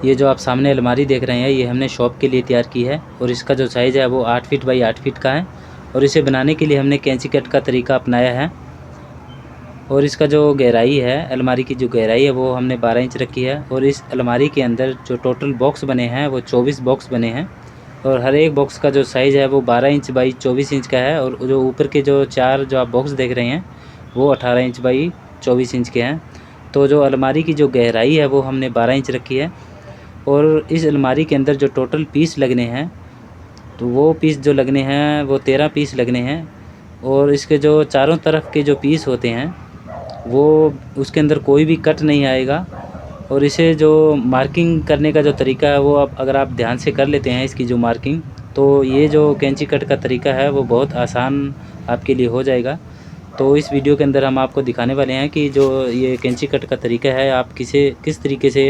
ये जो आप सामने अलमारी देख रहे हैं ये हमने शॉप के लिए तैयार की है और इसका जो साइज़ है वो 8 फीट बाई 8 फीट का है और इसे बनाने के लिए हमने कैंची कट का तरीका अपनाया है। और इसका जो गहराई है, अलमारी की जो गहराई है वो हमने 12 इंच रखी है और इस अलमारी के अंदर जो टोटल बॉक्स बने हैं वो 24 बॉक्स बने हैं और हर एक बॉक्स का जो साइज़ है वो 12 इंच बाई 24 इंच का है और जो ऊपर के जो 4 जो आप बॉक्स देख रहे हैं वो 18 इंच बाई 24 इंच के हैं। तो जो अलमारी की जो गहराई है वो हमने 12 इंच रखी है और इस अलमारी के अंदर जो टोटल पीस लगने हैं तो वो पीस जो लगने हैं वो 13 पीस लगने हैं और इसके जो चारों तरफ के जो पीस होते हैं वो उसके अंदर कोई भी कट नहीं आएगा। और इसे जो मार्किंग करने का जो तरीका है वो आप अगर आप ध्यान से कर लेते हैं इसकी जो मार्किंग, तो ये जो कैंची कट का तरीका है वो बहुत आसान आपके लिए हो जाएगा। तो इस वीडियो के अंदर हम आपको दिखाने वाले हैं कि जो ये कैंची कट का तरीका है आप किस तरीके से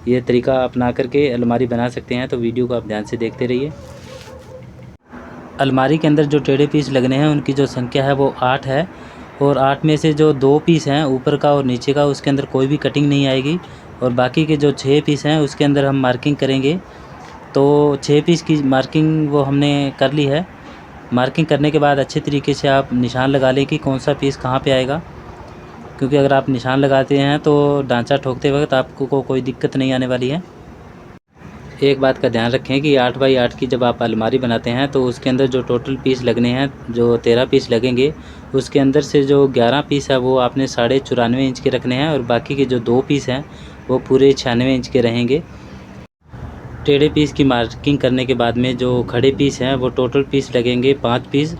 ये तरीका अपना करके अलमारी बना सकते हैं। तो वीडियो को आप ध्यान से देखते रहिए। अलमारी के अंदर जो टेढ़े पीस लगने हैं उनकी जो संख्या है वो 8 है और 8 में से जो 2 पीस हैं ऊपर का और नीचे का उसके अंदर कोई भी कटिंग नहीं आएगी और बाकी के जो 6 पीस हैं उसके अंदर हम मार्किंग करेंगे। तो 6 पीस की मार्किंग वो हमने कर ली है। मार्किंग करने के बाद अच्छे तरीके से आप निशान लगा लें कि कौन सा पीस कहाँ पे आएगा, क्योंकि अगर आप निशान लगाते हैं तो ढांचा ठोकते वक्त आपको कोई दिक्कत नहीं आने वाली है। एक बात का ध्यान रखें कि 8 बाई 8 की जब आप अलमारी बनाते हैं तो उसके अंदर जो टोटल पीस लगने हैं जो 13 पीस लगेंगे उसके अंदर से जो 11 पीस है वो आपने 94.5 इंच के रखने हैं और बाकी के जो 2 पीस हैं वो पूरे 96 इंच के रहेंगे। टेढ़े पीस की मार्किंग करने के बाद में जो खड़े पीस हैं वो टोटल पीस लगेंगे 5 पीस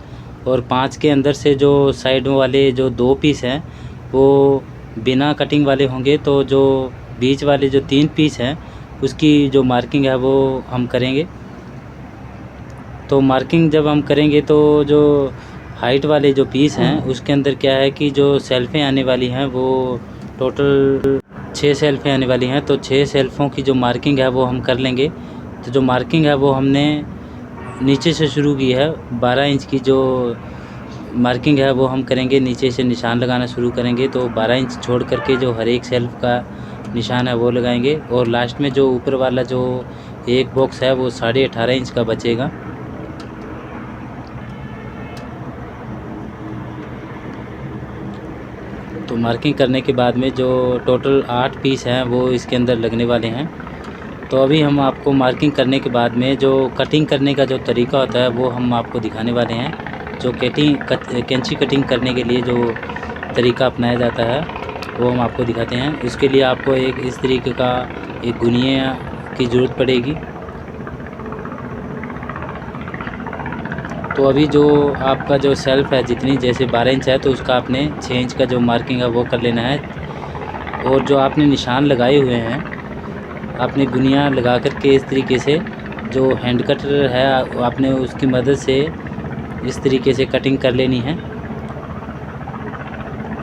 और 5 के अंदर से जो साइड वाले जो 2 पीस हैं वो बिना कटिंग वाले होंगे। तो जो बीच वाले जो 3 पीस हैं उसकी जो मार्किंग है वो हम करेंगे। तो मार्किंग जब हम करेंगे तो जो हाइट वाले जो पीस हैं उसके अंदर क्या है कि जो सेल्फ़ें आने वाली हैं वो टोटल 6 सेल्फ़ें आने वाली हैं। तो 6 सेल्फ़ों की जो मार्किंग है वो हम कर लेंगे। तो जो मार्किंग है वो हमने नीचे से शुरू की है। 12 इंच की जो मार्किंग है वो हम करेंगे, नीचे से निशान लगाना शुरू करेंगे। तो 12 इंच छोड़ करके जो हर एक सेल्फ़ का निशान है वो लगाएंगे और लास्ट में जो ऊपर वाला जो एक बॉक्स है वो 18.5 इंच का बचेगा। तो मार्किंग करने के बाद में जो टोटल 8 पीस हैं वो इसके अंदर लगने वाले हैं। तो अभी हम आपको मार्किंग करने के बाद में जो कटिंग करने का जो तरीका होता है वो हम आपको दिखाने वाले हैं। जो कैंची कटिंग करने के लिए जो तरीका अपनाया जाता है वो हम आपको दिखाते हैं। इसके लिए आपको एक इस तरीके का एक गुनिया की ज़रूरत पड़ेगी। तो अभी जो आपका जो सेल्फ़ है जितनी जैसे 12 इंच है तो उसका आपने 6 इंच का जो मार्किंग है वो कर लेना है और जो आपने निशान लगाए हुए हैं आपने गुनिया लगा करके इस तरीके से जो हैंड कटर है आपने उसकी मदद से इस तरीके से कटिंग कर लेनी है।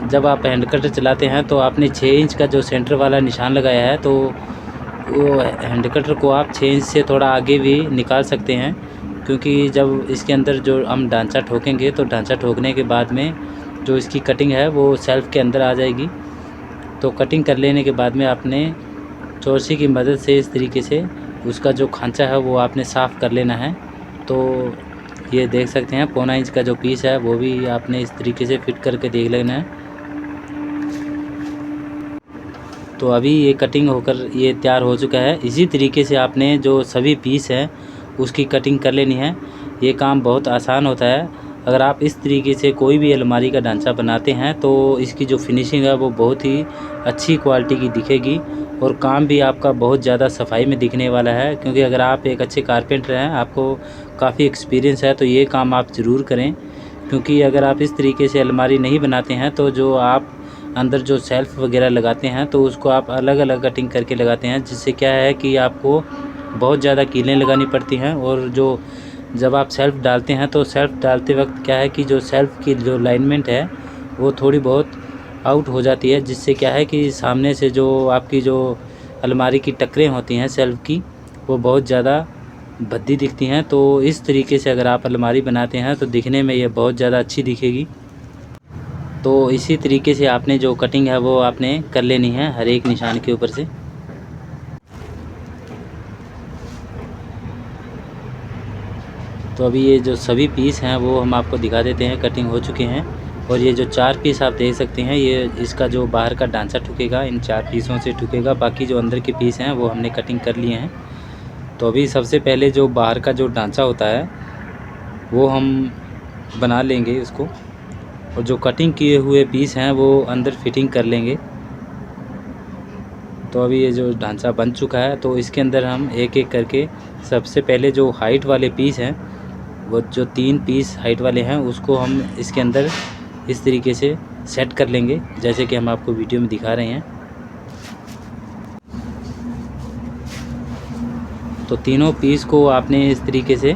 जब आप हैंड कटर चलाते हैं तो आपने 6 इंच का जो सेंटर वाला निशान लगाया है तो वो हैंड कटर को आप 6 इंच से थोड़ा आगे भी निकाल सकते हैं, क्योंकि जब इसके अंदर जो हम ढांचा ठोकेंगे तो ढांचा ठोकने के बाद में जो इसकी कटिंग है वो सेल्फ़ के अंदर आ जाएगी। तो कटिंग कर लेने के बाद में आपने चौरसी की मदद से इस तरीके से उसका जो खांचा है वो आपने साफ़ कर लेना है। तो ये देख सकते हैं 1.25 इंच का जो पीस है वो भी आपने इस तरीके से फिट करके देख लेना है। तो अभी ये कटिंग होकर ये तैयार हो चुका है। इसी तरीके से आपने जो सभी पीस हैं उसकी कटिंग कर लेनी है। ये काम बहुत आसान होता है। अगर आप इस तरीके से कोई भी अलमारी का ढांचा बनाते हैं तो इसकी जो फिनिशिंग है वो बहुत ही अच्छी क्वालिटी की दिखेगी और काम भी आपका बहुत ज़्यादा सफाई में दिखने वाला है। क्योंकि अगर आप एक अच्छे कारपेंटर हैं, आपको काफ़ी एक्सपीरियंस है, तो ये काम आप ज़रूर करें। क्योंकि अगर आप इस तरीके से अलमारी नहीं बनाते हैं तो जो आप अंदर जो सेल्फ़ वगैरह लगाते हैं तो उसको आप अलग अलग कटिंग करके लगाते हैं, जिससे क्या है कि आपको बहुत ज़्यादा कीलें लगानी पड़ती हैं। और जो जब आप सेल्फ़ डालते हैं तो सेल्फ़ डालते वक्त क्या है कि जो सेल्फ़ की जो अलाइनमेंट है वो थोड़ी बहुत आउट हो जाती है, जिससे क्या है कि सामने से जो आपकी जो अलमारी की टक्करें होती हैं सेल्फ़ की वो बहुत ज़्यादा भद्दी दिखती हैं। तो इस तरीके से अगर आप अलमारी बनाते हैं तो दिखने में ये बहुत ज़्यादा अच्छी दिखेगी। तो इसी तरीके से आपने जो कटिंग है वो आपने कर लेनी है हर एक निशान के ऊपर से। तो अभी ये जो सभी पीस हैं वो हम आपको दिखा देते हैं, कटिंग हो चुके हैं। और ये जो 4 पीस आप देख सकते हैं, ये इसका जो बाहर का ढांचा ठुकेगा इन 4 पीसों से ठुकेगा, बाकी जो अंदर के पीस हैं वो हमने कटिंग कर लिए हैं। तो अभी सबसे पहले जो बाहर का जो ढांचा होता है वो हम बना लेंगे उसको, और जो कटिंग किए हुए पीस हैं वो अंदर फिटिंग कर लेंगे। तो अभी ये जो ढांचा बन चुका है, तो इसके अंदर हम एक एक करके सबसे पहले जो हाइट वाले पीस हैं, वो जो 3 पीस हाइट वाले हैं, उसको हम इसके अंदर इस तरीके से सेट कर लेंगे, जैसे कि हम आपको वीडियो में दिखा रहे हैं। तो तीनों पीस को आपने इस तरीके से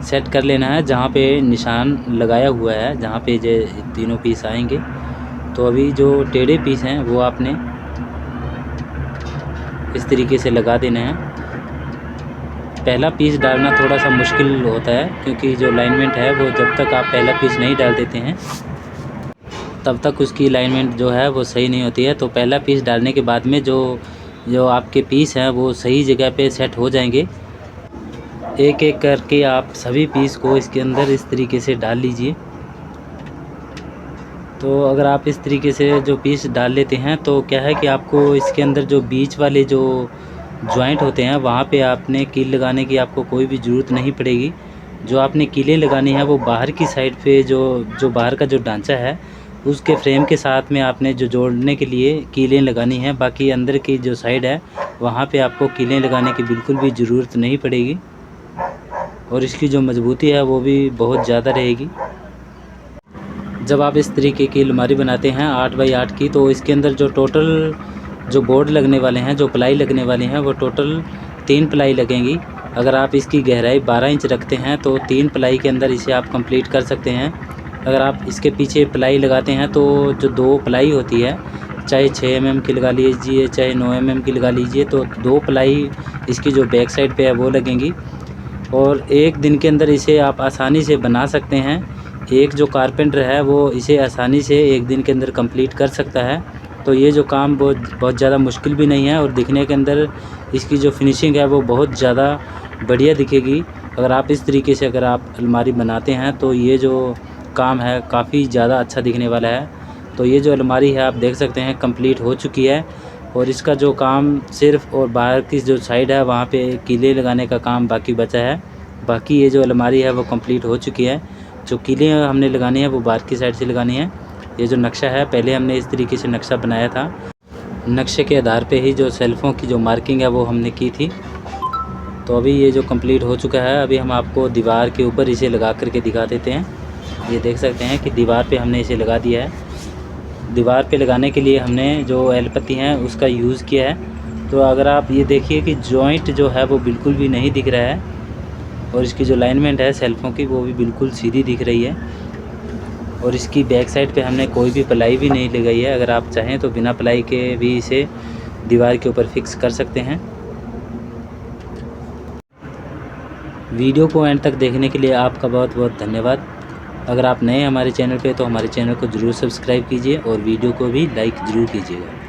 सेट कर लेना है, जहाँ पे निशान लगाया हुआ है, जहाँ पे ये तीनों पीस आएंगे। तो अभी जो टेढ़े पीस हैं वो आपने इस तरीके से लगा देना है। पहला पीस डालना थोड़ा सा मुश्किल होता है, क्योंकि जो अलाइनमेंट है वो जब तक आप पहला पीस नहीं डाल देते हैं तब तक उसकी अलाइनमेंट जो है वो सही नहीं होती है। तो पहला पीस डालने के बाद में जो आपके पीस हैं वो सही जगह पे सेट हो जाएंगे। एक एक करके आप सभी पीस को इसके अंदर इस तरीके से डाल लीजिए। तो अगर आप इस तरीके से जो पीस डाल लेते हैं तो क्या है कि आपको इसके अंदर जो बीच वाले जो जॉइंट होते हैं वहाँ पे आपने कील लगाने की आपको कोई भी ज़रूरत नहीं पड़ेगी। जो आपने कीलें लगानी है वो बाहर की साइड पे जो बाहर का जो ढांचा है उसके फ्रेम के साथ में आपने जो जोड़ने के लिए कीलें लगानी है। बाकी अंदर की जो साइड है वहाँ पे आपको कीलें लगाने की बिल्कुल भी ज़रूरत नहीं पड़ेगी, और इसकी जो मजबूती है वो भी बहुत ज़्यादा रहेगी। जब आप इस तरीके की अलमारी बनाते हैं 8 बाई 8 की, तो इसके अंदर जो टोटल जो बोर्ड लगने वाले हैं, जो प्लाई लगने वाली हैं, वो टोटल 3 प्लाई लगेंगी। अगर आप इसकी गहराई 12 इंच रखते हैं तो 3 प्लाई के अंदर इसे आप कंप्लीट कर सकते हैं। अगर आप इसके पीछे प्लाई लगाते हैं तो जो 2 प्लाई होती है, चाहे 6 mm की लगा लीजिए चाहे 9 mm की लगा लीजिए, तो 2 प्लाई इसकी जो बैक साइड पे है वो लगेंगी। और एक दिन के अंदर इसे आप आसानी से बना सकते हैं। एक जो कारपेंटर है वो इसे आसानी से एक दिन के अंदर कंप्लीट कर सकता है। तो ये जो काम बहुत ज़्यादा मुश्किल भी नहीं है, और दिखने के अंदर इसकी जो फिनिशिंग है वो बहुत ज़्यादा बढ़िया दिखेगी। अगर आप इस तरीके से अगर आप अलमारी बनाते हैं तो ये जो काम है काफ़ी ज़्यादा अच्छा दिखने वाला है। तो ये जो अलमारी है आप देख सकते हैं कंप्लीट हो चुकी है, और इसका जो काम सिर्फ और बाहर की जो साइड है वहाँ पे कीलें लगाने का काम बाकी बचा है। बाकी ये जो अलमारी है वो कंप्लीट हो चुकी है। जो कीलें हमने लगानी है वो बाहर की साइड से लगानी है। ये जो नक्शा है पहले हमने इस तरीके से नक्शा बनाया था, नक्शे के आधार पे ही जो सेल्फ़ों की जो मार्किंग है वो हमने की थी। तो अभी ये जो कंप्लीट हो चुका है, अभी हम आपको दीवार के ऊपर इसे लगा करके दिखा देते हैं। ये देख सकते हैं कि दीवार पे हमने इसे लगा दिया है। दीवार पे लगाने के लिए हमने जो एल पत्ती हैं उसका यूज़ किया है। तो अगर आप ये देखिए कि जॉइंट जो है वो बिल्कुल भी नहीं दिख रहा है, और इसकी जो अलाइनमेंट है सेल्फ़ों की वो भी बिल्कुल सीधी दिख रही है। और इसकी बैक साइड पे हमने कोई भी प्लाई भी नहीं लगाई है। अगर आप चाहें तो बिना प्लाई के भी इसे दीवार के ऊपर फिक्स कर सकते हैं। वीडियो को एंड तक देखने के लिए आपका बहुत बहुत धन्यवाद। अगर आप नए हमारे चैनल पे तो हमारे चैनल को ज़रूर सब्सक्राइब कीजिए और वीडियो को भी लाइक ज़रूर कीजिएगा।